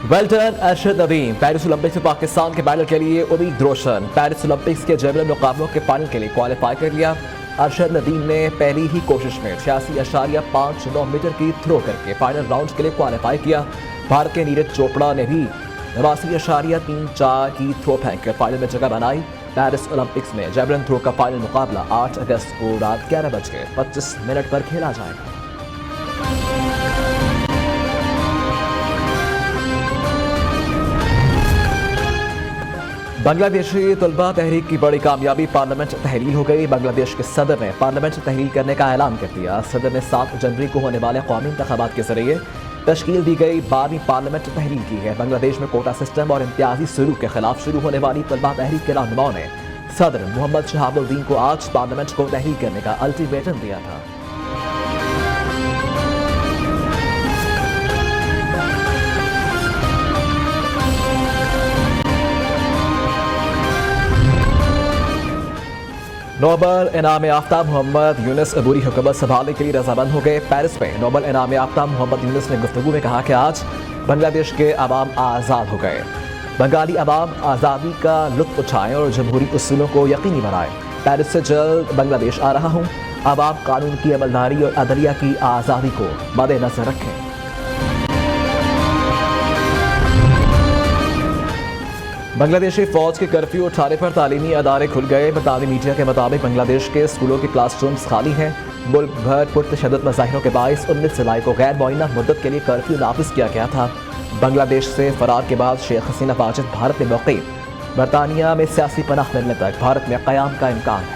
Well done Arshad Nadeem. Paris Olympics में पाकिस्तान के medal के लिए उम्मीद रोशन। पेरिस ओलंपिक्स के जेवलिन मुकाबलों के फाइनल के लिए क्वालिफाई कर लिया। अरशद नदीम ने पहली ही कोशिश में 86.59 मीटर की थ्रो करके फाइनल राउंड के लिए क्वालिफाई किया। भारत के नीरज चोपड़ा ने भी 89.34 की थ्रो फेंक कर फाइनल में जगह बनाई। पेरिस ओलंपिक्स में जेवलिन थ्रो का फाइनल मुकाबला 8 अगस्त को रात 11:25 पर खेला जाएगा। बांग्लादेशी तलबा तहरीक की बड़ी कामयाबी, पार्लियामेंट तहलील हो गई। बांग्लादेश के सदर ने पार्लियामेंट तहलील करने का ऐलान कर दिया। सदर ने 7 जनवरी को होने वाले कौमी इंतखाबात के जरिए तश्कील दी गई 12वीं पार्लियामेंट तहलील की है। बांग्लादेश में कोटा सिस्टम और इम्तियाजी सलूक के खिलाफ शुरू होने वाली तलबा तहरीक के रहनुमाओं ने सदर मोहम्मद शहाबुद्दीन को आज पार्लियामेंट को तहलील करने का अल्टीमेटम दिया था। नोबल इनाम याफ्ता मोहम्मद यूनुस अबूरी हुकूमत संभालने के लिए रजामंद हो गए। पेरिस में नोबल इनाम याफ्ता मोहम्मद यूनुस ने गुफ्तगू में कहा कि आज बांग्लादेश के अवाम आज़ाद हो गए। बंगाली अवाम आज़ादी का लुत्फ उठाएं और जमहूरी उसूलों को यकीनी बनाएं। पेरिस से जल्द बांग्लादेश आ रहा हूँ। अवाम कानून की अमलदारी और अदलिया की आज़ादी को मद्देनजर रखें। बांग्लादेशी फौज के कर्फ्यू उठाने पर तालीमी अदारे खुल गए। बरतानवी मीडिया के मुताबिक बांग्लादेश के स्कूलों के क्लासरूम्स खाली हैं। मुल्क भर पुरतशद्दुद मज़ाहिरों के बाइस 19 जुलाई को गैर मुअय्यना मुद्दत के लिए कर्फ्यू नाफिज किया गया था। बांग्लादेश से फरार के बाद शेख हसीना वाजिद भारत में मुक़ीम। बरतानिया में सियासी पनाह मिलने तक भारत में क़याम का इम्कान है।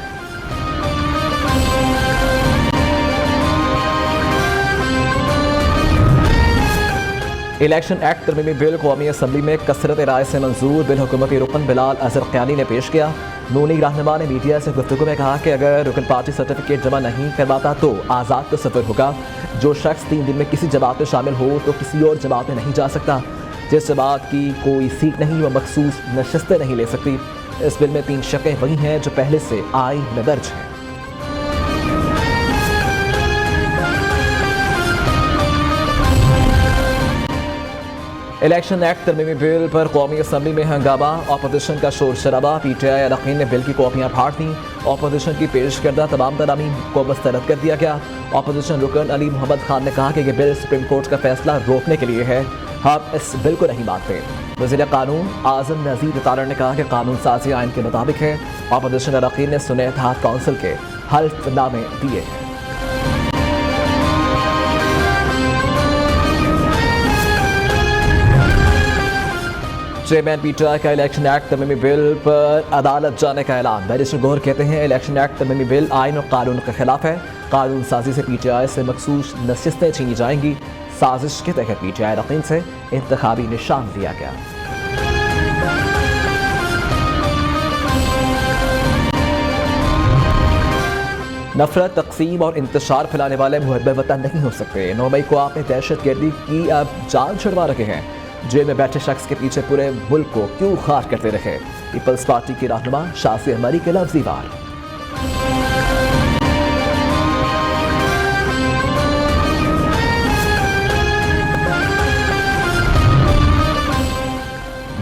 इलेक्शन एक्ट तरमीमी बिल कौमी असम्बली में कसरत राय से मंजूर। बिल हुकूमती रुकन बिलाल अजहर क़यानी ने पेश किया। नूनी रहनुमा ने मीडिया से गुफ्तगू में कहा कि अगर रुकन पार्टी सर्टिफिकेट जमा नहीं करवाता तो आज़ाद तसव्वुर होगा। जो शख्स 3 दिन में किसी जमात में शामिल हो तो किसी और जमात में नहीं जा सकता। जिस जमात की कोई सीट नहीं वह मखसूस नशस्तें नहीं ले सकती। इस बिल में 3 शक़ें वही हैं जो पहले से आईन में दर्ज हैं। इलेक्शन एक्ट तरमीमी बिल पर कौमी असम्बली में हंगामा, अपोजिशन का शोर शराबा। पीटीआई अरकान ने बिल की कॉपियां फाड़ दी। अपोजिशन की पेश करदा तमाम तरामीम को मुस्तरद कर दिया गया। अपोजिशन रुकन अली मोहम्मद खान ने कहा कि यह बिल सुप्रीम कोर्ट का फैसला रोकने के लिए है। हम इस बिल को नहीं मानते। वज़ीर कानून आज़म नज़ीर तारड़ ने कहा कि कानून साजी आइन के मुताबिक है। अपोजिशन अरकान ने सुन्नी इत्तेहाद काउंसिल के हल्फनामे दिए हैं। चेयरमैन पीटीआई का इलेक्शन एक्ट तरमीमी बिल पर अदालत जाने का ऐलान। बैरिस्टर गौहर कहते हैं इलेक्शन एक्ट तरमीमी बिल आइन और कानून के खिलाफ है। कानून साजी से पीटीआई से मखसूस नशिस्तें छीनी जाएंगी। साजिश के तहत पीटीआई रकीन से इंतखाबी निशान दिया गया। नफरत, तकसीम और इंतशार फैलाने वाले मुहब्बे वतन नहीं हो सकते। 9 मई को आपने दहशत गर्दी की अब जान छुड़वा रखे हैं। जेल में बैठे शख्स के पीछे पूरे मुल्क को क्यों खार करते रहे। पीपल्स पार्टी के रहनुमा शासी अहमदी के लफ्ज़ी वार।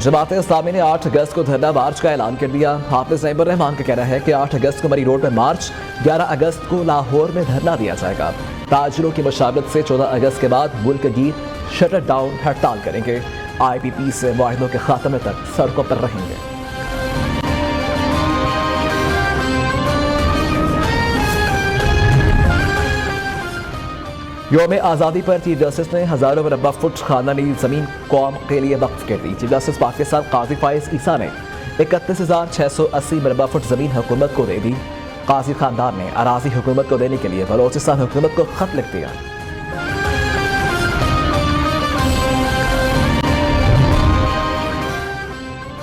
जमात इस्लामी ने 8 अगस्त को धरना मार्च का ऐलान कर दिया। हाफिज नईमुर रहमान का कहना है कि 8 अगस्त को मरी रोड में मार्च, 11 अगस्त को लाहौर में धरना दिया जाएगा। ताजिरों की मशावरत से 14 अगस्त के बाद मुल्क गीर शटर डाउन हड़ताल करेंगे। IPP से मुआहिदों के खात्मे तक सड़कों पर रहेंगे। यौम आज़ादी पर चीफ जस्टिस ने हज़ारों मुरब्बा फुट खानदानी ज़मीन कौम के लिए वक्फ कर दी। चीफ जस्टिस पाकिस्तान काजी फाइज ईसा ने 31,680 मुरब्बा फुट ज़मीन हुकूमत को दे दी। काजी खानदान ने अराजी हुकूमत को देने के लिए बलोचिस्तान हुकूमत को खत लिख दिया।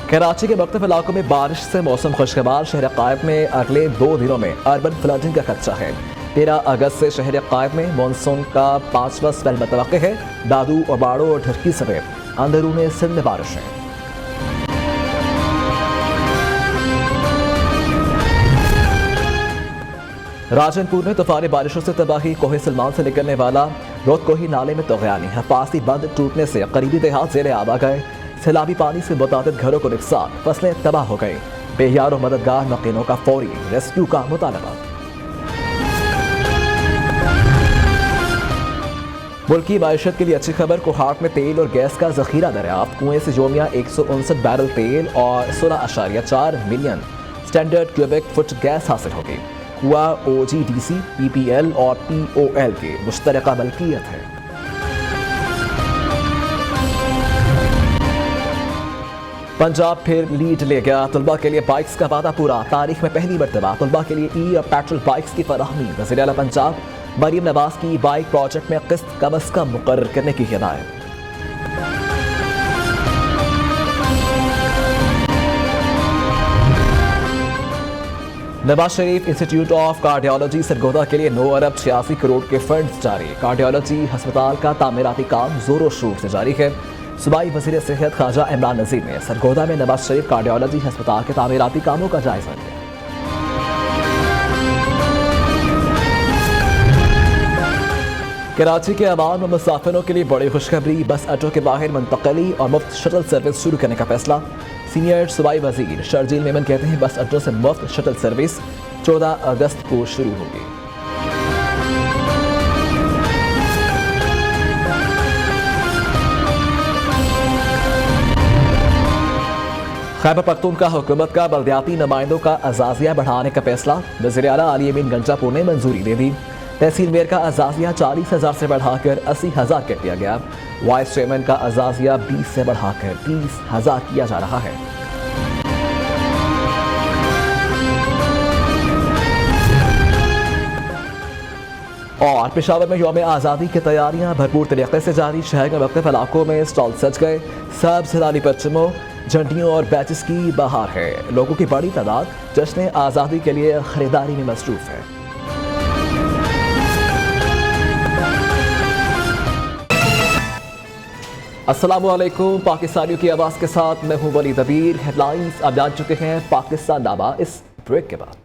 कराची के मुख्तलिफ इलाकों में बारिश से मौसम खुशगवार। शहर कायम में अगले 2 दिनों में अर्बन फ्लडिंग का खदशा है। 13 अगस्त से शहर कायम में मानसून का 5वां स्पेल मुतवक्किह है। दादू, अबाड़ो और ढरकी समेत अंदरूनी सिंध में बारिश है। राजनपुर में तूफानी बारिशों से तबाही। कोहे सलमान से निकलने वाला रोदकोही नाले में तोगयानी हफाजती बंद टूटने से करीबी देहात ज़ेरे आब आ गए। सैलाबी पानी से मुतादिद घरों को नुकसान, फसलें तबाह हो गई। बेयार और मददगार मकीनों का फौरी रेस्क्यू का मुतालबा। मुल्क की मायशत के लिए अच्छी खबर, कोहाट में तेल और गैस का जखीरा दरियाफ्त। कुएं से योमिया 159 बैरल तेल और 16.4 million standard cubic foot gas हासिल होगी। कुआ OGDC, PPL और POL की मुश्तरका मलकियत है। पंजाब फिर लीड ले गया, तलबा के लिए बाइक्स का वादा पूरा। तारीख में पहली मरतबा तलबा के लिए ई और पेट्रोल बाइक्स की फराहमी। वज़ीर आला पंजाब मरीम नवाज की बाइक प्रोजेक्ट में किस्त कम अज कम मुकर्रर करने की हिदायत। Nawaz Sharif institute of cardiology Sargodha के लिए 9 अरब 86 करोड़ के फंड्स जारी। कार्डियोलॉजी अस्पताल का तामीराती काम जोरों शोर से जारी है। सूबाई वज़ीर सेहत ख्वाजा इमरान नज़ीर ने सरगोदा में नवाज शरीफ कार्डियोलॉजी अस्पताल के तामीराती कामों का जायजा लिया। कराची के अवाम और मुसाफिरों के लिए बड़ी खुशखबरी, बस अड्डों के बाहर मुंतकली और मुफ्त शटल सर्विस शुरू करने का फैसला। सीनियर सूबाई वज़ीर शर्जील मेमन कहते हैं बस अड्डों से मुफ्त शटल सर्विस 14 अगस्त को शुरू होगी। खैबर पख्तूनख्वा हुकूमत का बल्दियाती नुमाइंदों का अजाजिया बढ़ाने का फैसला। वज़ीर आला अली अमीन गंजापुर ने मंजूरी दे दी। तहसील मेयर का अजाजिया 40,000 से बढ़ाकर 80,000 कर दिया गया। वाइस चेयरमैन का अजाजिया 20 से बढ़ाकर 30,000 किया जा रहा है। और पेशावर में यौम आज़ादी की तैयारियां भरपूर तरीके से जारी। शहर के मुख्तलिफ इलाकों में स्टॉल सज गए। सब सैलानी परचमों, झंडियों और बैचेस की बहार है। लोगों की बड़ी तादाद जश्न आज़ादी के लिए खरीदारी में मसरूफ है। अस्सलामुअलैकुम, पाकिस्तानियों की आवाज़ के साथ मैं हूं वली दबीर। हेडलाइंस अब जान चुके हैं पाकिस्तान नामा इस ब्रेक के बाद।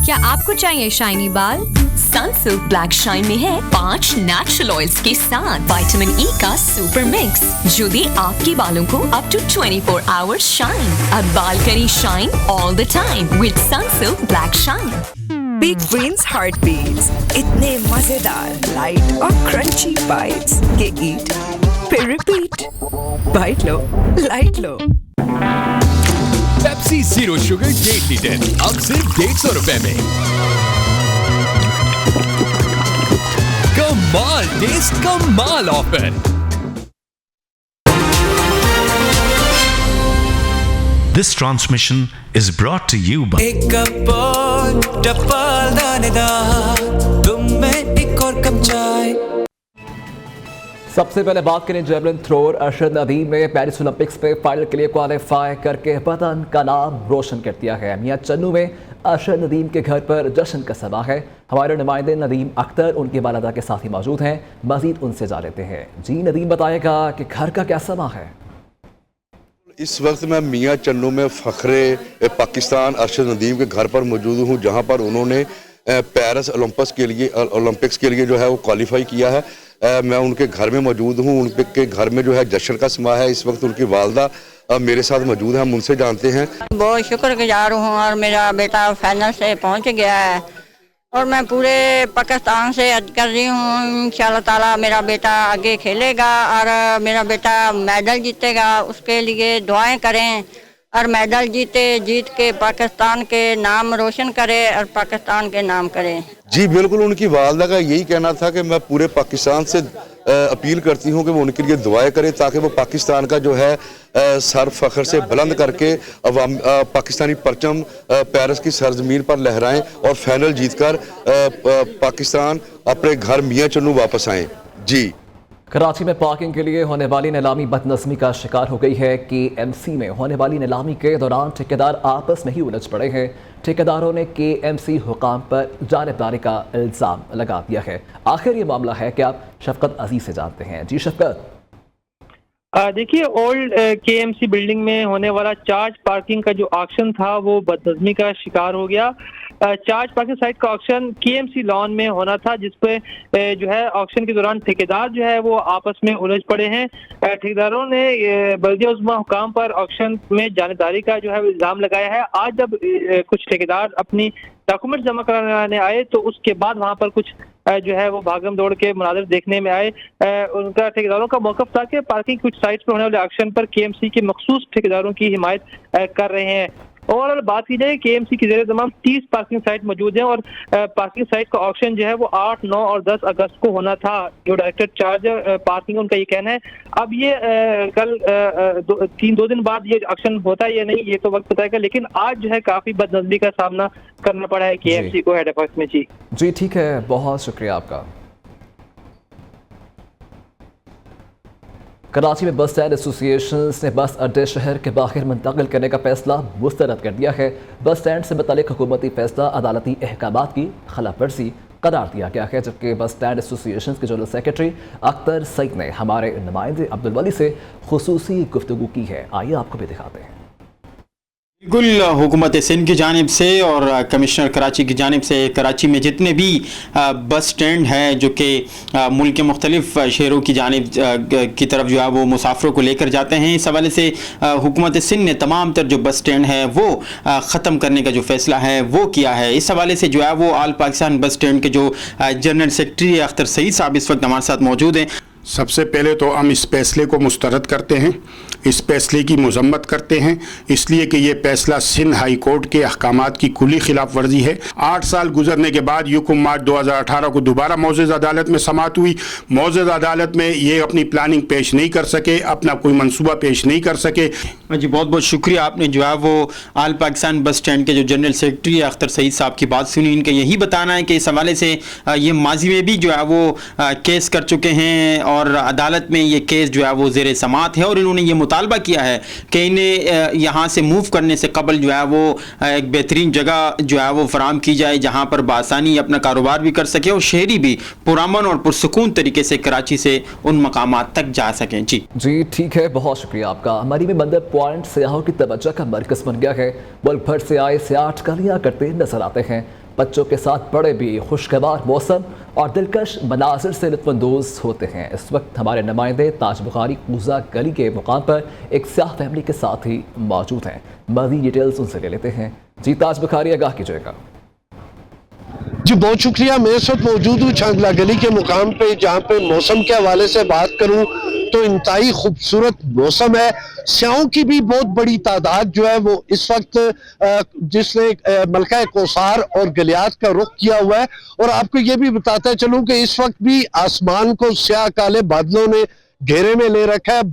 क्या आपको चाहिए शाइनी बाल? सनसिल्क ब्लैक शाइन में है 5 नेचुरल ऑयल्स के साथ विटामिन ई का सुपर मिक्स, जो दे आपके बालों को अप टू 24 आवर्स शाइन। अब बाल करें shine all the time with Sunsilk black shine. Big greens heart beats, इतने मजेदार, लाइट और क्रंची बाइट्स के ईट फिर रिपीट। बाइट लो, लाइट लो। पेप्सी जीरो शुगर 1.5 लीटर अब सिर्फ 150 रुपए में। कमाल टेस्ट, कमाल offer. This transmission is brought to you by एक कप और टपाल दानेदार, तुम में एक और कप चाय। सबसे पहले बात करें जेवलिन थ्रोअर अरशद नदीम ने पेरिस ओलंपिक्स में फाइनल के लिए क्वालिफाई करके वतन का नाम रोशन कर दिया है। मियां चन्नू में अरशद नदीम के घर पर जश्न का समा है। हमारे नुमाइंदे नदीम अख्तर उनकी वालिदा के साथ ही मौजूद हैं। मजीद उनसे जान लेते हैं। जी नदीम, बताएगा कि घर का क्या समा है? इस वक्त मैं मियां चन्नू में फ़ख्रे पाकिस्तान अरशद नदीम के घर पर मौजूद हूँ, जहाँ पर उन्होंने पेरिस ओलंपिक्स के लिए जो है वो क्वालिफाई किया है। मैं उनके घर में मौजूद हूँ। उनके घर में जो है जश्न का समा है। इस वक्त उनकी वालदा मेरे साथ मौजूद है, हम उनसे जानते हैं। बहुत शुक्रगुजार हूँ और मेरा बेटा फाइनल से पहुँच गया है और मैं पूरे पाकिस्तान से अर्ज कर रही हूँ इंशाअल्लाह ताला मेरा बेटा आगे खेलेगा और मेरा बेटा मेडल जीतेगा। उसके लिए दुआएं करें और मेडल जीत के पाकिस्तान के नाम रोशन करे और पाकिस्तान के नाम करे। जी बिल्कुल, उनकी वालदा का यही कहना था कि मैं पूरे पाकिस्तान से अपील करती हूँ कि वो उनके लिए दुआएं करें ताकि वो पाकिस्तान का जो है सर फख्र से बुलंद करके पाकिस्तानी परचम पेरिस की सरजमीन पर लहराएं और फाइनल जीतकर पाकिस्तान अपने घर मियां चन्नू वापस आएं। जी। कराची में पार्किंग के लिए होने वाली नीलामी बदनज़मी का शिकार हो गई है। KMC में होने वाली नीलामी के दौरान ठेकेदार आपस में ही उलझ पड़े हैं। ठेकेदारों ने KMC हुकाम पर जानिबदारी का इल्ज़ाम लगा दिया है। आखिर ये मामला है कि आप शफकत अजीज से जानते हैं। जी शफकत। देखिए ओल्ड KMC बिल्डिंग में होने वाला चार्ज पार्किंग का जो ऑक्शन था वो बदनज़मी का शिकार हो गया। चार्ज पार्किंग साइट का ऑक्शन KMC लॉन में होना था, जिसपे जो है ऑक्शन के दौरान ठेकेदार जो है वो आपस में उलझ पड़े हैं। ठेकेदारों ने बल्दिया उज़्मा हुकाम पर ऑक्शन में जानिबदारी का जो है इल्ज़ाम लगाया है। आज जब कुछ ठेकेदार अपनी डॉक्यूमेंट जमा कराने आए तो उसके बाद वहाँ पर कुछ जो है वो भागम दौड़ के मुनाज़िर देखने में आए। उनका ठेकेदारों का मौक़िफ़ था कि पार्किंग कुछ साइट्स पर होने वाले ऑक्शन पर KMC के मखसूस ठेकेदारों की हिमायत कर रहे हैं। ओवरऑल बात की जाए KMC की ज़ेरे तमाम 30 पार्किंग साइट मौजूद हैं और पार्किंग साइट का ऑक्शन जो है वो 8, 9 और 10 अगस्त को होना था। जो डायरेक्टर चार्ज पार्किंग उनका ये कहना है। अब ये कल 2 दिन बाद ये ऑक्शन होता है या नहीं ये तो वक्त बताएगा, लेकिन आज जो है काफ़ी बदनज़मी का सामना करना पड़ा है KMC को हेड ऑफिस में। जी ठीक है, बहुत शुक्रिया आपका। कराची में बस स्टैंड एसोसिएशंस ने बस अड्डे शहर के बाहर मुंतकिल करने का फैसला मुस्तरद कर दिया है। बस स्टैंड से मुतालिक हुकूमती फैसला अदालती अहकामात की खिलाफ वर्जी करार दिया गया है, जबकि बस स्टैंड एसोसिएशन के जनरल सेक्रेटरी अख्तर सईद ने हमारे नुमाइंदे अब्दुल वली से खुसूसी गुफ्तगू की है। आइए आपको भी दिखाते हैं। बिल्कुल हुकूमत सिंध की जानिब से और कमिश्नर कराची की जानिब से कराची में जितने भी बस स्टैंड है जो कि मुल्क के मुख्तलिफ शहरों की जानिब की तरफ जो है वो मुसाफिरों को लेकर जाते हैं, इस हवाले से हुकूमत सिंध ने तमाम तर जो बस स्टैंड है वो ख़त्म करने का जो फ़ैसला है वो किया है। इस हवाले से जो है वो आल पाकिस्तान बस स्टैंड के जो जनरल सेक्रेटरी अख्तर सईद साहब इस वक्त हमारे साथ मौजूद हैं। सबसे पहले तो हम इस फैसले को मुस्तरद करते हैं, इस फैसले की मजम्मत करते हैं, इसलिए कि ये फैसला सिंध हाई कोर्ट के अहकामात की कुली खिलाफ वर्जी है। 8 साल गुजरने के बाद 1 मार्च 2018 को दोबारा मौजूद अदालत में समाअत हुई। मौजूद अदालत में ये अपनी प्लानिंग पेश नहीं कर सके, अपना कोई मंसूबा पेश नहीं कर सके। जी बहुत बहुत शुक्रिया, आपने जो है वो आल पाकिस्तान बस स्टैंड के जो जनरल सेक्रेटरी अख्तर सईद साहब की बात सुनी। इनका यही बताना है कि इस हवाले से ये माजी में भी जो है वो केस कर चुके हैं और अदालत में ये केस जो है वो ज़ेर समाअत है और इन्होंने ये मुतालबा किया है कि इन्हें यहाँ से मूव करने से कबल जो है वो एक बेहतरीन जगह जो है वो फराम की जाए जहाँ पर बासानी अपना कारोबार भी कर सके और शहरी भी पुरअमन और पुरसुकून तरीके से कराची से उन मकामात तक जा सकें। जी ठीक है, बहुत शुक्रिया आपका। हमारी में बंदर पॉइंट सियाहों की तवज्जो का मरकज़ बन गया है। मुल्क भर से आए सियाह टहलियां करते नजर आते हैं। बच्चों के साथ बड़े भी खुशगवार मौसम और दिलकश मनाजिर से लुत्फ़अंदोज़ होते हैं। इस वक्त हमारे नुमाइंदे ताज बुखारी कूज़ा गली के मुकाम पर एक सियाह फैमिली के साथ ही मौजूद हैं। मज़ीद डिटेल्स उनसे ले लेते हैं। जी ताज बुखारी आगाह कीजिएगा। जी बहुत शुक्रिया। मैं इस वक्त मौजूद हूँ छांगला गली के मुकाम पे, जहाँ पे मौसम के हवाले से बात करूँ तो इंतहाई खूबसूरत मौसम है। स्याहों की भी बहुत बड़ी तादाद जो है वो इस वक्त जिसने मलका कौसार और गलियात का रुख किया हुआ है। और आपको ये भी बताता चलूँ कि इस वक्त भी आसमान को स्याह काले बादलों ने घेरे में ले रखा है।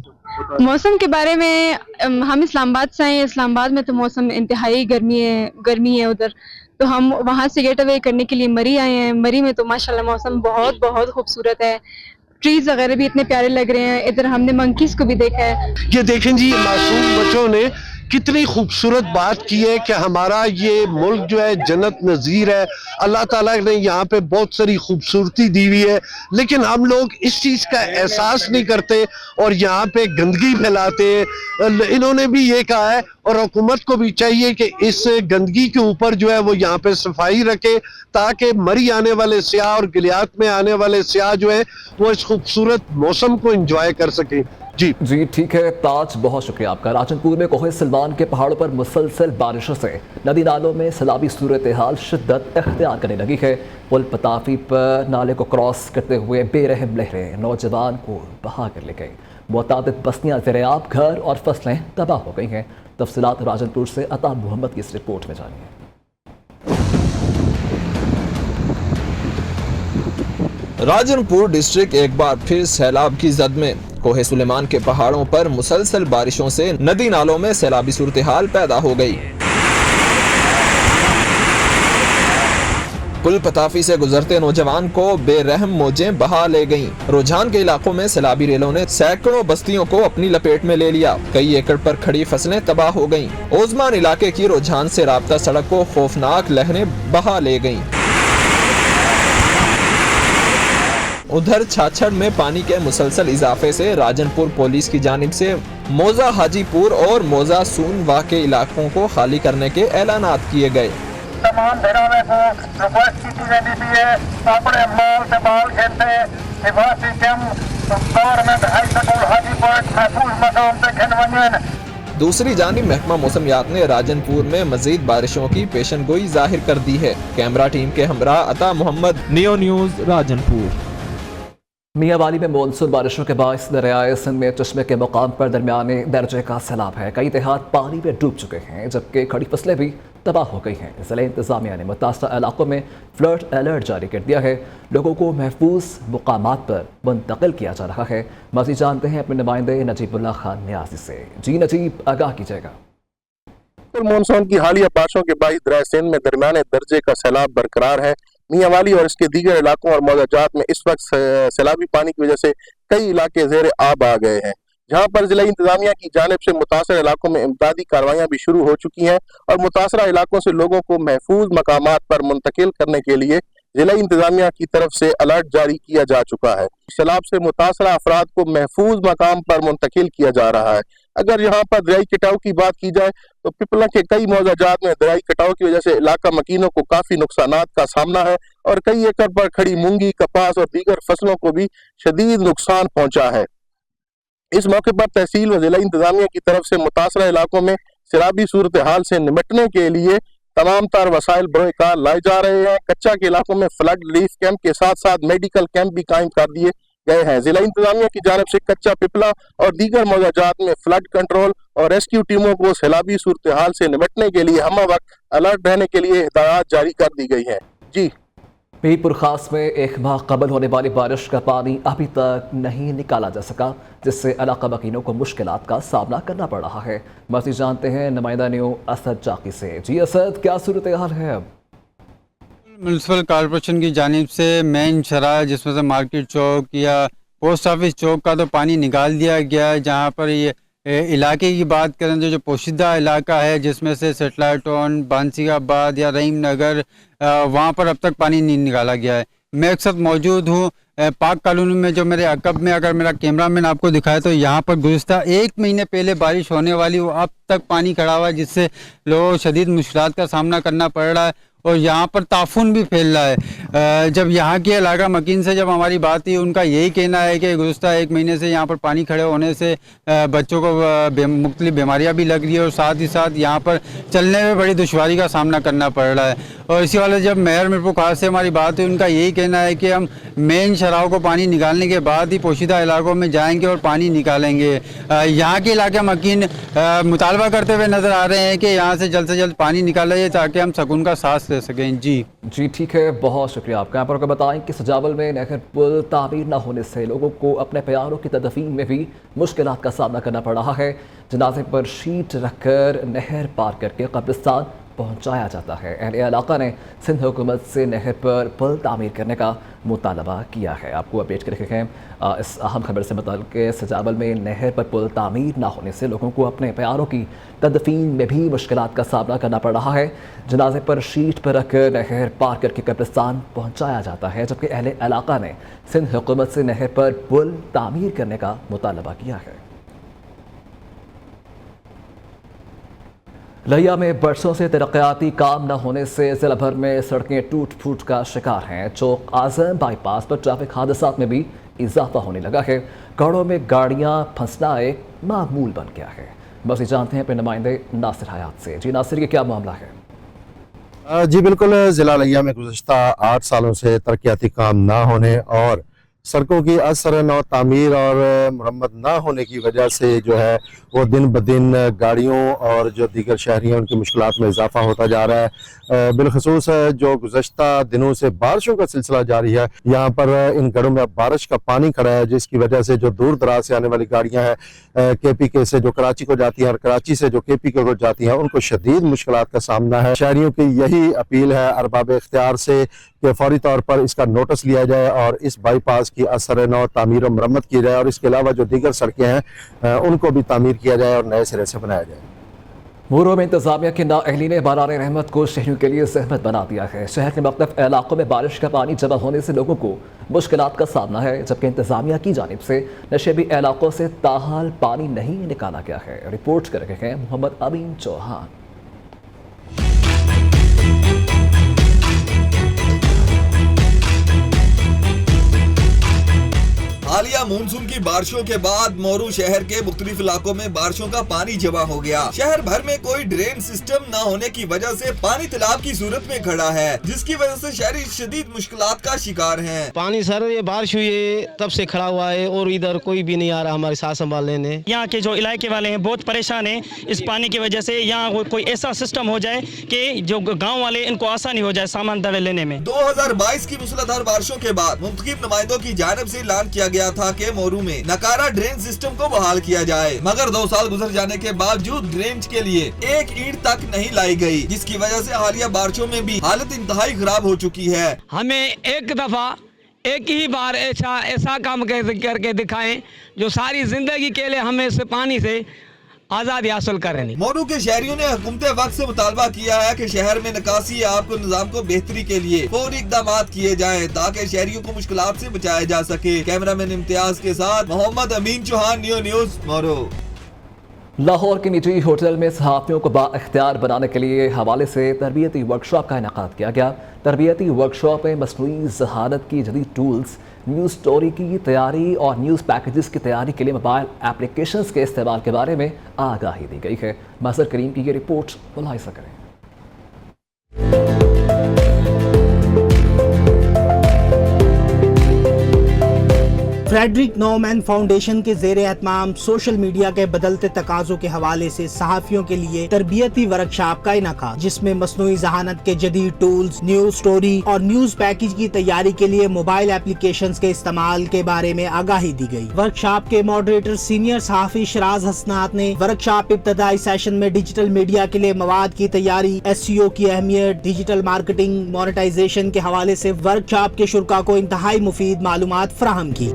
मौसम के बारे में हम इस्लामाबाद से आए हैं। इस्लामाबाद में तो मौसम इंतहाई गर्मी है उधर, तो हम वहाँ से गेट अवे करने के लिए मरी आए हैं। मरी में तो माशाल्लाह मौसम बहुत बहुत खूबसूरत है। ट्रीज वगैरह भी इतने प्यारे लग रहे हैं। इधर हमने मंकीज को भी देखा है। ये देखें जी, मासूम बच्चों ने कितनी खूबसूरत बात की है कि हमारा ये मुल्क जो है जन्नत नज़ीर है। अल्लाह ताला ने यहाँ पे बहुत सारी खूबसूरती दी हुई है, लेकिन हम लोग इस चीज़ का एहसास नहीं करते और यहाँ पे गंदगी फैलाते हैं। इन्होंने भी ये कहा है और हुकूमत को भी चाहिए कि इस गंदगी के ऊपर जो है वो यहाँ पे सफाई रखे, ताकि मरी आने वाले सियाह और गिलियात में आने वाले सियाह जो है वो इस खूबसूरत मौसम को एंजॉय कर सके। जी ठीक है ताज, बहुत शुक्रिया आपका। राजनपुर में कोहे सिलवान के पहाड़ों पर मुसलसल बारिशों से नदी नालों में सैलाबी सूरत हाल शिद्दत अख्तियार करने लगी है। पुल पताफी पर नाले को क्रॉस करते हुए बेरहम लहरें नौजवान को बहा कर ले गई। मुतादिद बस्तियाँ ज़ेर-ए-आब, घर और फसलें तबाह हो गई हैं। तफसीलात राजनपुर से अता मोहम्मद की इस रिपोर्ट में जानिए। राजनपुर डिस्ट्रिक्ट एक बार फिर सैलाब की जद में। कोहे सुलेमान के पहाड़ों पर मुसलसल बारिशों से नदी नालों में सैलाबी सूरत हाल पैदा हो गई। पुल पताफी से गुजरते नौजवान को बेरहम मौजें बहा ले गईं। रुझान के इलाकों में सैलाबी रेलों ने सैकड़ों बस्तियों को अपनी लपेट में ले लिया। कई एकड़ पर खड़ी फसलें तबाह हो गईं। ओस्मान इलाके की रुझान से राब्ता सड़क को खौफनाक लहरें बहा ले गईं। उधर छाछड़ में पानी के मुसलसल इजाफे से राजनपुर पुलिस की जानिब से मोजा हाजीपुर और मोजा सूनवा के इलाकों को खाली करने के ऐलानात किए गए। तमाम घराने को रिक्वेस्ट की जाती है अपने माल से माल खेलते हिफाजती camp government high school Hajipur महफूज मकाम पे खिलवंजन। दूसरी जानिब महकमा मौसमियात ने राजनपुर में मजीद बारिशों की पेशनगोई जाहिर कर दी है। कैमरा टीम के हमरा अता मोहम्मद, नियो न्यूज, राजनपुर। मियांवाली में मानसून बारिशों के बायस दरियाए सिंध में चश्मे के मुकाम पर दरमियाने दर्जे का सैलाब है। कई देहात पानी में डूब चुके हैं जबकि खड़ी फसलें भी तबाह हो गई हैं। ज़िला इंतज़ामिया ने मुतासरा इलाकों में फ्लड अलर्ट जारी कर दिया है। लोगों को महफूज मुकामात पर मुंतकिल किया जा रहा है। मज़ीद जानते हैं अपने नुमाइंदे नजीबुल्लाह खान न्याजी से। जी नजीब, आगाह कीजिएगा। मानसून की हालिया बारिशों के बायस दरियाए सिंध में दरमियाने दर्जे का सैलाब बरकरार है। मियांवाली और इसके दीगर इलाकों और मौजाजात में इस वक्त सैलाबी पानी की वजह से कई इलाके ज़ेर आब आ गए हैं, जहां पर जिला इंतजामिया की जानिब से मुतासर इलाकों में इमदादी कार्रवाइयां भी शुरू हो चुकी हैं और मुतासरा इलाकों से लोगों को महफूज मकामात पर मुंतकिल करने के लिए जिला इंतजामिया की तरफ से अलर्ट जारी किया जा चुका है। सैलाब से मुतासरा अफराद को महफूज मकाम पर मुंतकिल किया जा रहा है। अगर यहाँ पर दरियाई कटाव की बात की जाए तो पिपला के कई मौजाजात में दरियाई कटाव की वजह से इलाका मकीनों को काफी नुकसानात का सामना है और कई एकड़ पर खड़ी मूंगी, कपास और दीगर फसलों को भी शदीद नुकसान पहुंचा है। इस मौके पर तहसील व जिला इंतजामिया की तरफ से मुतासरा इलाकों में सैलाबी सूरत हाल से निपटने के लिए तमाम तार वसाइल बरोकार लाए जा रहे हैं। कच्चा के इलाकों में फ्लड रिलीफ कैंप के साथ साथ मेडिकल कैंप भी कायम कर दिए गए हैं। जिला इंतजामिया की जानिब से कच्चा, पिपला और दीगर मौजाजात में फ्लड कंट्रोल और रेस्क्यू टीमों को सैलाबी सूरत हाल से निपटने के लिए हम वक्त अलर्ट रहने के लिए हिदायत जारी कर दी गई है। जी, मीरपुर खास में एक माह कबल होने वाली बारिश का पानी अभी तक नहीं निकाला जा सका, जिससे इलाका मकीनों को मुश्किलात का सामना करना पड़ रहा है। मज़ीद जानते हैं नुमाइंदा न्यू असद जाकी से। जी असद, क्या सूरत हाल है अब? म्यूनसिपल कॉरपोरेशन की जानिब से मेन शराह जिसमें से मार्केट चौक या पोस्ट ऑफिस चौक का तो पानी निकाल दिया गया है। जहाँ पर ये इलाके की बात करें तो जो पोशीदा इलाका है जिसमें से सेटेलाइट टाउन, बांसीगाबाद या रहीम नगर, वहाँ पर अब तक पानी नहीं निकाला गया है। मैं एक साथ मौजूद हूँ पाक कॉलोनी में, जो मेरे अकब में अगर मेरा कैमरामैन आपको दिखाए तो यहाँ पर गुज़िश्ता 1 महीने पहले बारिश होने वाली, वो अब तक पानी खड़ा हुआ है, जिससे लोगों को शदीद मुश्किलात का सामना करना पड़ रहा है और यहाँ पर ताफुन भी फैल रहा है। जब यहाँ के इलाका मकीन से जब हमारी बात हुई, उनका यही कहना है कि गुज़िश्ता 1 महीने से यहाँ पर पानी खड़े होने से बच्चों को मुख्तलिफ बीमारियाँ भी लग रही है और साथ ही साथ यहाँ पर चलने में बड़ी दुश्वारी का सामना करना पड़ रहा है। और इसी वाले जब मेयर मीरपुर खास से हमारी बात हुई, उनका यही कहना है कि हम मेन शराहों को पानी निकालने के बाद ही पोशीदा इलाकों में जाएंगे और पानी निकालेंगे। यहाँ के इलाके मकीन मुतालबा करते हुए नज़र आ रहे हैं कि यहाँ से जल्द पानी निकाला जाए ताकि हम सुकून का सांस ले सकें। जी ठीक है, बहुत शुक्रिया आपका। यहाँ पर बताएं कि सजावल में नहर पुल तामीर न होने से लोगों को अपने प्यारों की तदफीन में भी मुश्किलात का सामना करना पड़ रहा है। जनाजे पर शीट रखकर नहर पार करके कब्रिस्तान पहुंचाया जाता है। अहले इलाका ने सिंध हुकूमत से नहर पर पुल तामीर करने का मुतालबा किया है। आपको अपडेट कर रखे हैं इस अहम खबर से मुताल्लिक़ के सजावल में नहर पर पुल तामीर ना होने से लोगों को अपने प्यारों की तदफीन में भी मुश्किलात का सामना करना पड़ रहा है। जनाजे पर शीट पर रखकर नहर पार करके कब्रिस्तान पहुंचाया जाता है, जबकि अहले इलाका ने सिंध हुकूमत से नहर पर पुल तामीर करने का मुतालबा किया है। लिया में बरसों से तरक्याती काम न होने से जिला भर में सड़कें टूट फूट का शिकार हैं। चौक आजम बाईपास पर ट्रैफिक हादसात में भी इजाफा होने लगा है। गाड़ों में गाड़ियां फंसना एक मामूल बन गया है। बस जानते हैं अपने नुमाइंदे नासिर हयात से। जी नासिर, ये क्या मामला है? जी बिल्कुल, ज़िला लिया में गुज़श्ता 8 सालों से तरक्याती काम ना होने और सड़कों की असर नौ तामीर और मरम्मत ना होने की वजह से जो है वो दिन ब दिन गाड़ियों और जो दीगर शहरियों उनकी मुश्किलात में इजाफा होता जा रहा है। बिलखसूस जो गुज़श्ता दिनों से बारिशों का सिलसिला जारी है, यहाँ पर इन घरों में अब बारिश का पानी खड़ा है, जिसकी वजह से जो दूर दराज से आने वाली गाड़ियाँ हैं KPK से जो कराची को जाती हैं और कराची से जो KPK को जाती हैं, उनको शदीद मुश्किलात का सामना है। शहरियों की यही अपील है अरबाब इख्तियार से कि फौरी तौर पर इसका नोटिस लिया जाए और इस बाईपास की असर नौ तामीर और मरम्मत की जाए और इसके अलावा जो दीगर सड़कें हैं उनको भी तामीर किया जाए और नए सिरे से बनाया जाए। मुरो में इंतजामिया की नाअहली ने बारान रहमत को शहरियों के लिए जहमत बना दिया है। शहर के मुख्तलिफ इलाकों में बारिश का पानी जमा होने से लोगों को मुश्किलात का सामना है, जबकि इंतजामिया की जानिब से नशेबी इलाकों से ताहाल पानी नहीं निकाला गया है। रिपोर्ट कर रहे हैं मोहम्मद अमीन चौहान। हालिया मानसून की बारिशों के बाद मोरू शहर के मुख्तलिफ इलाकों में बारिशों का पानी जमा हो गया। शहर भर में कोई ड्रेन सिस्टम न होने की वजह से पानी तालाब की सूरत में खड़ा है, जिसकी वजह से शहरी शदीद मुश्किलात का शिकार हैं। पानी सर ये बारिश हुई है तब से खड़ा हुआ है और इधर कोई भी नहीं आ रहा हमारे साथ संभालने ने। यहाँ के जो इलाके वाले हैं बहुत परेशान हैं इस पानी की वजह से। यहाँ कोई ऐसा सिस्टम हो जाए कि जो गाँव वाले इनको आसानी हो जाए सामान दवा लेने में। 2022 की मूसलाधार बारिशों के बाद मुंतखब नुमाइंदों की जानिब से ऐलान किया गया था कि मोरू में नकारा ड्रेन सिस्टम को बहाल किया जाए, मगर 2 साल गुजर जाने के बावजूद ड्रेन के लिए एक ईंट तक नहीं लाई गई, जिसकी वजह से हालिया बारिशों में भी हालत इंतहाई खराब हो चुकी है। हमें एक दफा एक ही बार ऐसा काम करके दिखाएं जो सारी जिंदगी के लिए हमें इस पानी से आज़ादी हासिल करें। मोरू के शहरियों ने हुकूमत वक्त से मुतालबा किया है कि शहर में निकासी आपको निजाम को बेहतरी के लिए फौरी इक़दाम किए जाएं ताकि शहरियों को मुश्किलात से बचाया जा सके। कैमरामैन इम्तियाज के साथ मोहम्मद अमीन चौहान, न्यूज़ मोरू। लाहौर के निजी होटल में सहाफ़ियों को बाइख्तियार बनाने के लिए हवाले से तरबियती वर्कशॉप का इनेकाद किया गया। तरबियती वर्कशॉप में मसनूई ज़हानत की जदीद टूल्स, न्यूज़ स्टोरी की तैयारी और न्यूज़ पैकेजेस की तैयारी के लिए मोबाइल एप्लीकेशंस के इस्तेमाल के बारे में आगाही दी गई है। मज़हर करीम की ये रिपोर्ट मुलाहिज़ा करें। फ्रेडरिक नॉमैन फाउंडेशन के ज़ेर एहतमाम सोशल मीडिया के बदलते तकाज़ों के हवाले से सहाफ़ियों के लिए तरबियती वर्कशॉप का इनेकाद, जिसमें मसनूई ज़हानत के जदीद टूल्स, न्यूज़ स्टोरी और न्यूज़ पैकेज की तैयारी के लिए मोबाइल एप्लीकेशंस के इस्तेमाल के बारे में आगाही दी गई। वर्कशॉप के मॉडरेटर सीनियर सहाफ़ी शराज हसनात ने वर्कशॉप इब्तदाई सेशन में डिजिटल मीडिया के लिए मवाद की तैयारी, SEO की अहमियत, डिजिटल मार्केटिंग, मोनेटाइजेशन के हवाले से वर्कशॉप के शुरा को इंतहाई मुफीद मालूमात फराहम की।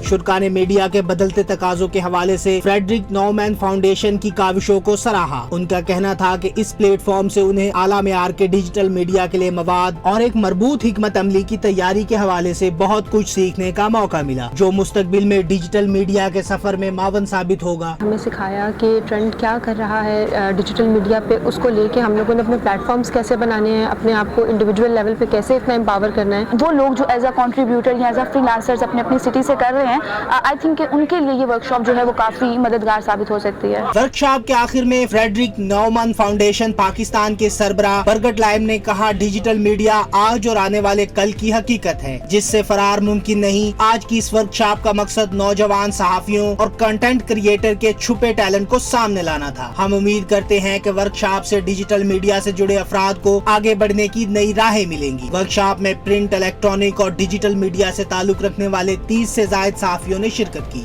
शुरा ने मीडिया के बदलते तकाज़ों के हवाले से फ्रेडरिक नॉमैन फाउंडेशन की काविशों को सराहा। उनका कहना था कि इस प्लेटफॉर्म से उन्हें आला मेयार के डिजिटल मीडिया के लिए मवाद और एक मरबूत हिकमत अमली की तैयारी के हवाले से बहुत कुछ सीखने का मौका मिला, जो मुस्तकबिल में डिजिटल मीडिया के सफर में मावन साबित होगा। हमें सिखाया कि ट्रेंड क्या कर रहा है डिजिटल मीडिया पे, उसको लेके हम लोगों ने अपने प्लेटफॉर्म्स कैसे बनाने हैं, अपने आप को इंडिविजुअल लेवल पे कैसे इतना एम्पावर करना है। वो लोग जो एज अ कंट्रीब्यूटर या एज अ फ्रीलांसर्स अपनी अपनी सिटी से कर रहे हैं, आई थिंक उनके लिए ये वर्कशॉप जो है वो काफी मददगार साबित हो सकती है। वर्कशॉप के आखिर में फ्रेडरिक नॉमैन फाउंडेशन पाकिस्तान के सरबराह बरगट लाइम ने कहा, डिजिटल मीडिया आज और आने वाले कल की हकीकत है, जिससे फरार मुमकिन नहीं। आज की इस वर्कशॉप का मकसद नौजवान सहाफियों और कंटेंट क्रिएटर के छुपे टैलेंट को सामने लाना था। हम उम्मीद करते हैं कि वर्कशॉप से डिजिटल मीडिया से जुड़े अफराद को आगे बढ़ने की नई राहें मिलेंगी। वर्कशॉप में प्रिंट, इलेक्ट्रॉनिक और डिजिटल मीडिया से ताल्लुक रखने वाले 30 से ज्यादा सहाफियों ने शिरकत की।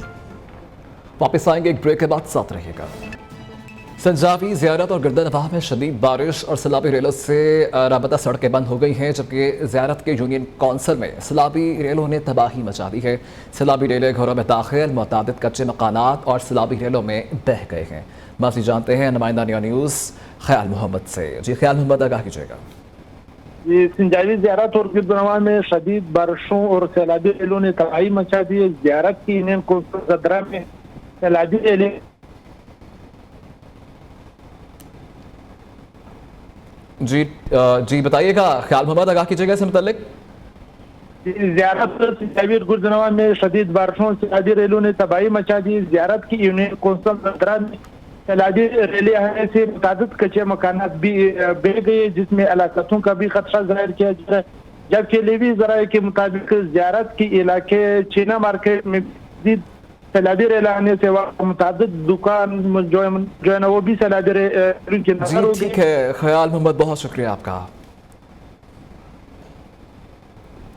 वापस आएंगे एक ब्रेक के बाद, साथ रहिएगा। संजावी, ज़ियारत और गर्दनवाह में शदीद बारिश और सैलाबी रेलों से राबता सड़कें बंद हो गई हैं, जबकि ज़ियारत के यूनियन कौंसिल में सैलाबी रेलों ने तबाही मचा दी है। सैलाबी रेलें घरों में दाखिल, मुतअद्दिद कच्चे मकानात और सैलाबी रेलों में बह गए हैं। मज़ीद जानते हैं नुमाइंदा न्यूज़ ख़याल मोहम्मद से। जी ख़याल मोहम्मद, आगाह कीजिएगा। ये संजावी, ज़ियारत और गिरदनवाह में शदीद बारिशों और सैलाबी रेलों ने तबाही मचा दी है। ज़ियारत की यूनियन कौंसिल गदरा में सैलाबी रेलें जी बताइएगा ख्याल मोहम्मद, आगाह कीजिएगा इससे मुताल्लिक। ज़ियारत संजावी और गुरदनवाह में शदीद बारिशों से सैलाबी रेलों ने तबाही मचा दी। ज़ियारत की यूनियन कौंसिल गदरा में सैलाबी रेले आने से मुतादिद कच्चे मकानात भी बह गए, जिसमें हलाकतों का भी खतरा जाहिर किया जा रहा है। जबकि लेवी ज़राए के मुताबिक ज़ियारत की इलाके चीना मार्केट में सैलाबी रेल आने से मुतादिद दुकान जो है ना वो भी सैलाबी रेल की नजर होगी। ठीक है ख्याल मोहम्मद, बहुत शुक्रिया आपका।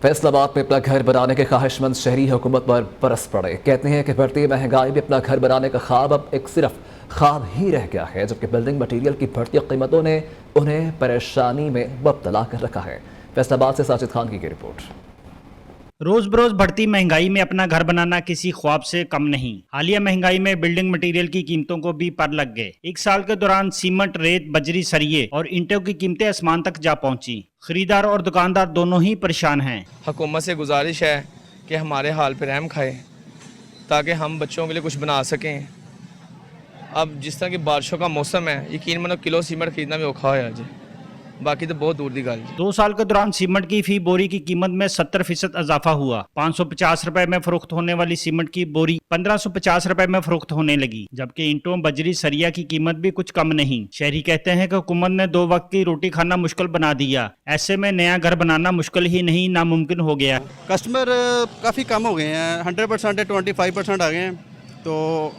फैसलाबाद में अपना घर बनाने के ख्वाहिशमंद शहरी हुकूमत पर बरस पड़े। कहते हैं कि बढ़ती महंगाई में अपना घर बनाने का ख्वाब अब एक सिर्फ ख्वाब ही रह गया है, जबकि बिल्डिंग मटीरियल की बढ़ती कीमतों ने उन्हें परेशानी में मुब्तला कर रखा है। फैसलाबाद से साजिद खान की रिपोर्ट। रोज बरोज बढ़ती महंगाई में अपना घर बनाना किसी ख्वाब से कम नहीं। हालिया महंगाई में बिल्डिंग मटेरियल की कीमतों को भी पर लग गए। एक साल के दौरान सीमेंट, रेत, बजरी, सरिये और ईंटों की कीमतें आसमान तक जा पहुंची। खरीदार और दुकानदार दोनों ही परेशान हैं। हुकूमत से गुजारिश है कि हमारे हाल पर रहम खाए ताकि हम बच्चों के लिए कुछ बना सकें। अब जिस तरह की बारिशों का मौसम है, यकीन मानो किलो सीमेंट खरीदना भी औखा है आज, बाकी तो बहुत दूर की गल। 2 साल के दौरान सीमेंट की फी बोरी की कीमत में 70% इजाफा हुआ। 550 रुपए में फरोख्त होने वाली सीमेंट की बोरी 1550 रुपए में फरोख्त होने लगी, जबकि ईंटों, बजरी, सरिया की कीमत भी कुछ कम नहीं। शहरी कहते हैं कि हुकूमत ने 2 वक्त की रोटी खाना मुश्किल बना दिया। ऐसे में नया घर बनाना मुश्किल ही नहीं, नामुमकिन हो गया। कस्टमर काफ़ी कम हो गए हैं, 100% 25% आ गए हैं, तो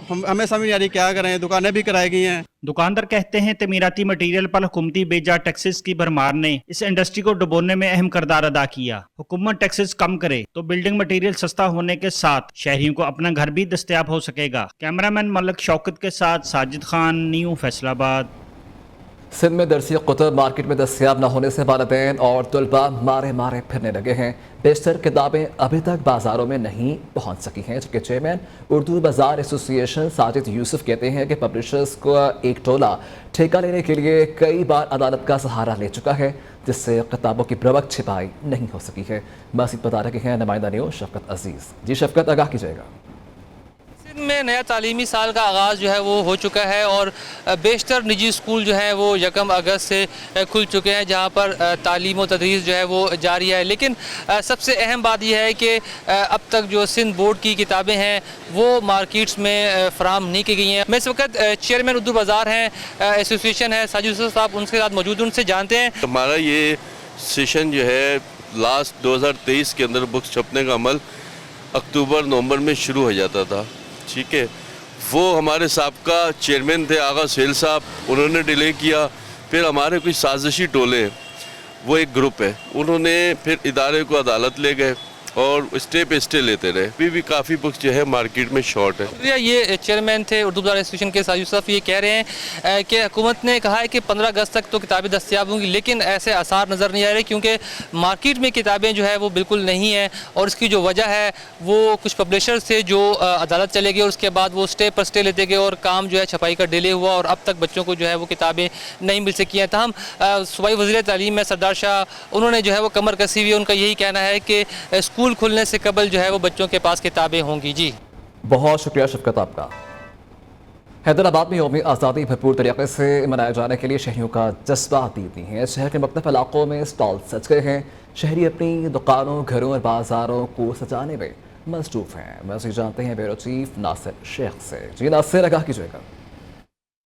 हमें समझ नहीं आ रही क्या करें। दुकानें भी कराई गई हैं। दुकानदार कहते हैं तमीराती मटेरियल पर हुकूमती बेजा टैक्सेस की भरमार ने इस इंडस्ट्री को डुबोने में अहम किरदार अदा किया। हुकूमत टैक्सेस कम करे तो बिल्डिंग मटेरियल सस्ता होने के साथ शहरियों को अपना घर भी दस्तयाब हो सकेगा। कैमरामैन मलिक शौकत के साथ साजिद खान, न्यू फैसलाबाद। सिंध में दरसी कुतुब मार्केट में दस्तयाब न होने से वालिदैन और तलबा मारे मारे फिरने लगे हैं। बेशतर किताबें अभी तक बाज़ारों में नहीं पहुंच सकी हैं, जबकि चेयरमैन उर्दू बाज़ार एसोसिएशन साजिद यूसुफ कहते हैं कि पब्लिशर्स को एक टोला ठेका लेने के लिए कई बार अदालत का सहारा ले चुका है, जिससे किताबों की प्रवक्त छिपाई नहीं हो सकी है। मज़ीद बता रहे हैं नुमाइंदा न्यूज़ शफकत अजीज़। जी शफकत, आगाह कीजिएगा। में नया तालीमी साल का आगाज़ जो है वो हो चुका है और बेशतर निजी स्कूल जो है वो 1 अगस्त से खुल चुके हैं, जहां पर तालीम व तदरीस जो है वो जारी है। लेकिन सबसे अहम बात यह है कि अब तक जो सिंध बोर्ड की किताबें हैं वो मार्केट्स में फराहम नहीं की गई हैं। मैं इस वक्त चेयरमैन उर्दू बाज़ार हैं, एसोसिएशन है, साजिद यूसुफ साहब उनके साथ मौजूद, उनसे जानते हैं। हमारा ये सेशन जो है लास्ट 2023 के अंदर बुक्स छपने का अमल अक्टूबर-नवंबर में शुरू हो जाता था, ठीक है। वो हमारे साबका चेयरमैन थे आगा सेल साहब, उन्होंने डिले किया। फिर हमारे कुछ साजिशी टोले, वो एक ग्रुप है, उन्होंने फिर इदारे को अदालत ले गए और स्टे पे स्टे लेते रहे। अभी भी काफ़ी बुक्स जो है मार्केट में शॉर्ट है। ये चेयरमैन थे उर्दू बाज़ार एसोसिएशन के साजिद साहब, ये कह रहे हैं कि हुकूमत ने कहा है कि 15 अगस्त तक तो किताबें दस्तयाब होंगी, लेकिन ऐसे आसार नज़र नहीं आ रहे क्योंकि मार्केट में किताबें जो है वो बिल्कुल नहीं है। और इसकी जो वजह है वो कुछ पब्लिशर्स थे जो अदालत चले गए और उसके बाद वो स्टे पर स्टे लेते गए और काम जो है छपाई का डिले हुआ और अब तक बच्चों को जो है वो किताबें नहीं मिल सकी हैं। तमाम सूबाई वज़ीर तालीम में सरदार शाह, उन्होंने जो है वो कमर कसी हुई, उनका यही कहना है कि स्कूल खुलने से कबल जो है वो बच्चों के पास किताबें होंगी। जी बहुत शुक्रिया शफकत आपका। हैदराबाद में यौम आज़ादी भरपूर तरीके से मनाए जाने के लिए शहरियों का जज्बा दीदी है। शहर के मुख्तलिफ इलाकों में स्टॉल सज गए हैं। शहरी अपनी दुकानों, घरों और बाजारों को सजाने में मसरूफ हैं। मज़ीद जानते हैं ब्यूरो चीफ नासिर शेख से। जी नासिर, आगाह कीजिएगा।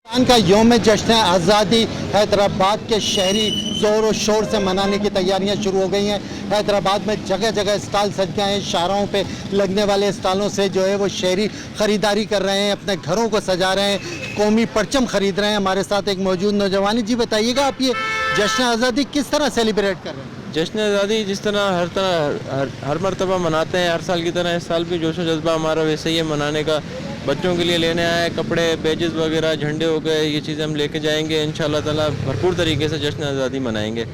का यौम जश्न आज़ादी हैदराबाद के शहरी ज़ोर और शोर से मनाने की तैयारियां शुरू हो गई हैं। हैदराबाद में जगह जगह स्टॉल सज गए हैं। शाहराहों पे लगने वाले स्टॉलों से जो है वो शहरी ख़रीदारी कर रहे हैं, अपने घरों को सजा रहे हैं, कौमी परचम ख़रीद रहे हैं। हमारे साथ एक मौजूद नौजवान। जी बताइएगा, आप ये जश्न आज़ादी किस तरह सेलिब्रेट कर रहे हैं? जश्न आज़ादी जिस तरह हर मरतबा मनाते हैं, हर साल की तरह इस साल भी जोश व जज्बा हमारा वैसे ही है मनाने का। बच्चों के लिए लेने आए कपड़े, बैजेस वगैरह, झंडे हो गए, ये चीज़ें हम लेके जाएंगे। इंशाअल्लाह ताला भरपूर तरीके से जश्न आज़ादी मनाएंगे।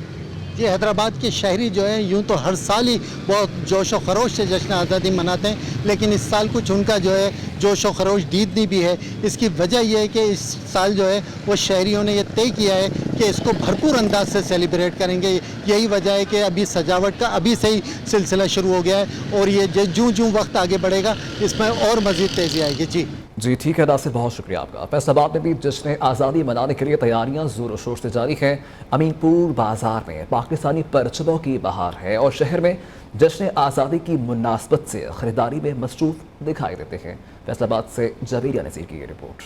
ये हैदराबाद के शहरी जो है यूँ तो हर साल ही बहुत जोश व खरोश से जश्न आज़ादी मनाते हैं, लेकिन इस साल कुछ उनका जो है जोश व खरोश दीदनी भी है। इसकी वजह यह है कि इस साल जो है वो शहरियों ने ये तय किया है कि इसको भरपूर अंदाज से सेलिब्रेट करेंगे। यही वजह है कि अभी सजावट का अभी से ही सिलसिला शुरू हो गया है और ये जूँ जूँ वक्त आगे बढ़ेगा इसमें और मज़ीद तेज़ी आएगी। जी ठीक है नासिर, बहुत शुक्रिया आपका। फैसलाबाद में भी जश्न आज़ादी मनाने के लिए तैयारियां जोर शोर से जारी हैं। अमीनपुर बाजार में पाकिस्तानी परचमों की बहार है और शहर में जश्न आज़ादी की मुनासबत से खरीदारी में मसरूफ दिखाई देते हैं। फैसलाबाद से जबीरिया नज़ीर की ये रिपोर्ट।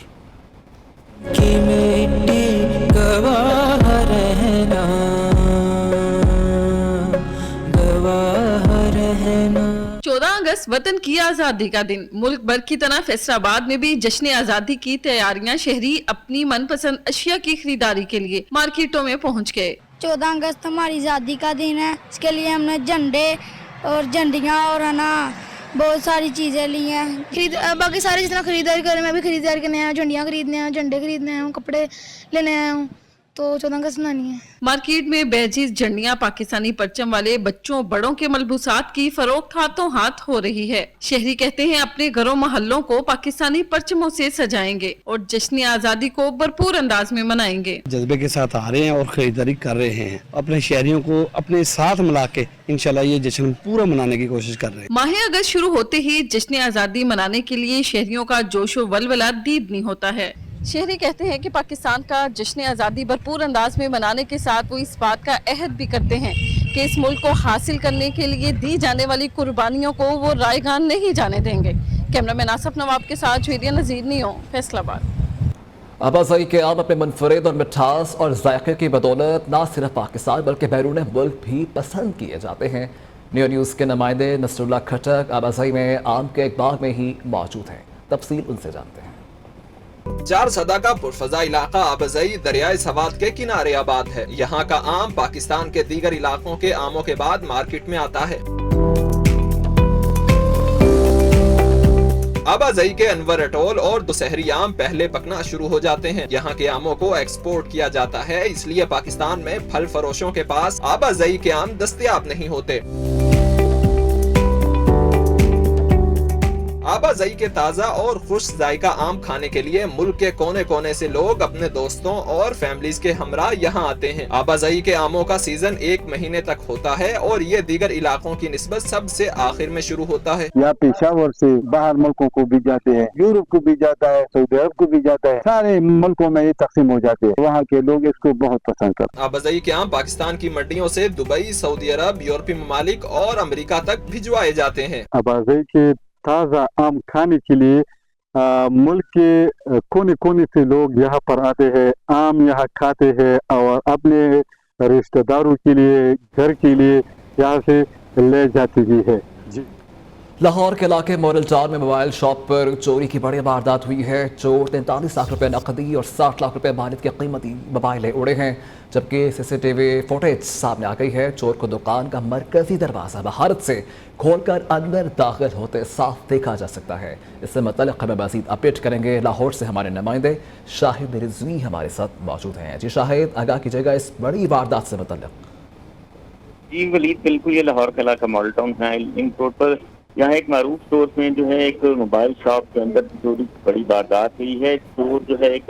14 अगस्त वतन की आज़ादी का दिन। मुल्क भर की तरह फैसलाबाद में भी जश्न आज़ादी की तैयारियां शहरी अपनी मनपसंद अशिया की खरीदारी के लिए मार्केटों में पहुंच गए। 14 अगस्त हमारी आज़ादी का दिन है, इसके लिए हमने झंडे और झंडियाँ और है ना बहुत सारी चीज़ें ली हैं। बाकी सारे जितना खरीदारी कर रहे हैं, मैं भी खरीदारी करने आया हूँ, झंडियाँ खरीदने आया हूँ, झंडे खरीदने आया हूँ, कपड़े लेने आया हूँ तो 14 अगस्त मनानी है। मार्केट में बेजीज झंडियां पाकिस्तानी परचम वाले बच्चों बड़ों के मलबूसात की फरोख्त हाथों हाथ हो रही है। शहरी कहते हैं अपने घरों मोहल्लों को पाकिस्तानी परचमों से सजाएंगे और जश्न आज़ादी को भरपूर अंदाज में मनाएंगे। जज्बे के साथ आ रहे हैं और खरीदारी कर रहे हैं, अपने शहरियों को अपने साथ मिला के इंशाल्लाह ये जश्न पूरा मनाने की कोशिश कर रहे हैं। माह अगस्त शुरू होते ही जश्न आज़ादी मनाने के लिए शहरियों का जोशो वलवला दीद नहीं होता है। शहरी कहते हैं कि पाकिस्तान का जश्न आज़ादी भरपूर अंदाज में मनाने के साथ वो इस बात का अहद भी करते हैं कि इस मुल्क को हासिल करने के लिए दी जाने वाली कुर्बानियों को वो रायगान नहीं जाने देंगे। कैमरामैन आसफ नवाब के साथ जुवेरिया नज़ीर, नियो, फैसलाबाद। आबाजाई के आम अपने मुनफरिद और मिठास और जायके की बदौलत न सिर्फ पाकिस्तान बल्कि बैरून मुल्क भी पसंद किए जाते हैं। नियो न्यूज़ के नुमाइंदे नसरुल्लाह खटक आबाजाई में आम के एक बाग में ही मौजूद हैं। तफसील उनसे जानते हैं। 4 सदा का पुरफजा इलाका आबाजाई दरियाए सवात के किनारे आबाद है। यहाँ का आम पाकिस्तान के दीगर इलाकों के आमों के बाद मार्केट में आता है। आबाजाई के अनवर अटोल और दोशहरी आम पहले पकना शुरू हो जाते हैं। यहाँ के आमों को एक्सपोर्ट किया जाता है, इसलिए पाकिस्तान में फल फरोशों के पास आबाजाई के आम दस्तयाब नहीं होते। आबाजाई के ताज़ा और खुश जायका आम खाने के लिए मुल्क के कोने कोने से लोग अपने दोस्तों और फैमिलीज के हमरा यहाँ आते हैं। आबाजाई के आमों का सीजन 1 महीने तक होता है और ये दीगर इलाकों की निस्बत सबसे आखिर में शुरू होता है। यहाँ पेशावर से बाहर मुल्कों को भी जाते हैं, यूरोप को भी जाता है, सऊदी अरब को भी जाता है, सारे मुल्कों में ये तकसीम हो जाते हैं। वहाँ के लोग इसको बहुत पसंद करते हैं। आबाजाई के आम पाकिस्तान की मंडियों से दुबई, सऊदी अरब, यूरोपीय ममालिक और अमेरिका तक भिजवाए जाते हैं। आबाजाई के ताज़ा आम खाने के लिए मुल्क के कोने कोने से लोग यहाँ पर आते हैं, आम यहाँ खाते हैं और अपने रिश्तेदारों के लिए, घर के लिए यहाँ से ले जाती भी है। जी। लाहौर के इलाके मॉडल टाउन में मोबाइल शॉप पर चोरी की बड़ी वारदात हुई है। चोर 43 लाख रुपए नकदी और 60 लाख रुपए मालिक के कीमती मोबाइलें उड़े हैं, जबकि सीसीटीवी फुटेज सामने आ गई है। चोर को दुकान का मरकजी दरवाजा महारत से खोलकर अंदर दाखिल होते साफ देखा जा सकता है। इससे मतलब हमें मज़ीद अपडेट करेंगे। लाहौर से हमारे नुमाइंदे शाहिद रिजवी हमारे साथ मौजूद हैं। जी शाहिद, आगाह कीजिएगा इस बड़ी वारदात से मतलब। जी वलीद, बिल्कुल ये लाहौर का इलाका मॉडल टाउन है। लिंक रोड पर यहाँ एक मारूफ स्टोर में जो है एक मोबाइल शॉप के अंदर चोरी की बड़ी वारदात हुई है। चोर जो है एक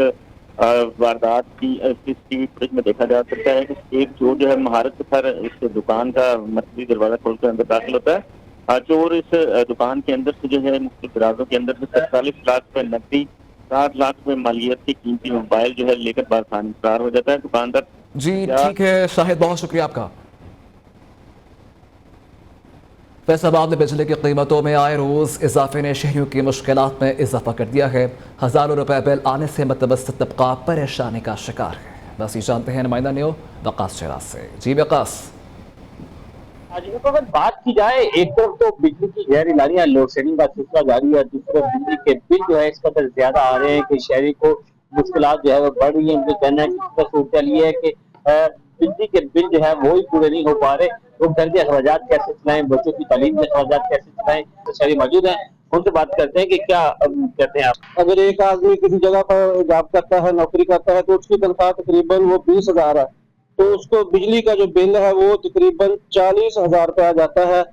वारदात की सीसीटीवी फुटेज में देखा जा सकता है कि एक चोर जो है महारत से पर इस दुकान का मरकजी दरवाजा खोलकर अंदर दाखिल होता है। चोर इस दुकान के अंदर से जो है मुख्तलिफ दराजों के अंदर से 47 लाख रुपए नकदी, 60 लाख रुपए मालियत की कीमती मोबाइल जो है लेकर बारखाने फरार हो जाता है। दुकानदार जी ठीक है शाहिद, बहुत शुक्रिया आपका। फैसलाबाद में बिजली की कीमतों में आए रोज़ इजाफे ने शहरियों की मुश्किलात में इजाफा कर दिया है। हज़ारों रुपए बिल आने से मतवसत तबका परेशानी का शिकार है। बस ये जानते हैं नुमाइंदा न्यू वकास शहराज से। जी वकास, अगर बात की जाए, एक तरफ तो बिजली की गैर इलानिया लोड शेडिंग का सिलसिला जारी है, दूसरी तरफ बिजली के बिल जो है इस कदर ज्यादा आ रहे हैं कि शहरी को मुश्किलात जो है वो बढ़ रही है। उनके कहना है कि सूरत ये है कि बिजली के बिल जो है वो ही पूरे नहीं हो पा रहे। वो घर के अखराजात कैसे चलाएं, बच्चों की तालीम के अखराजात कैसे चलाएं। तो शहरी मौजूद हैं, उनसे बात करते हैं कि क्या कहते हैं आप। अगर एक आदमी किसी जगह पर जॉब करता है, नौकरी करता है, तो उसकी तनख्वाह तकरीबन वो 20,000 है, तो उसको बिजली का जो बिल है वो तकरीबन 40,000 रुपया आ जाता है।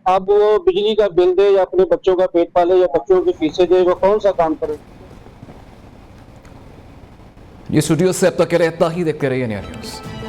अब वो बिजली का बिल दे या अपने बच्चों का पेट पाले या बच्चों की फीसें दे, वो कौन सा काम करे। ये स्टूडियो से अब तक के लिए इतना ही। देखते रहिए नया न्यूज़।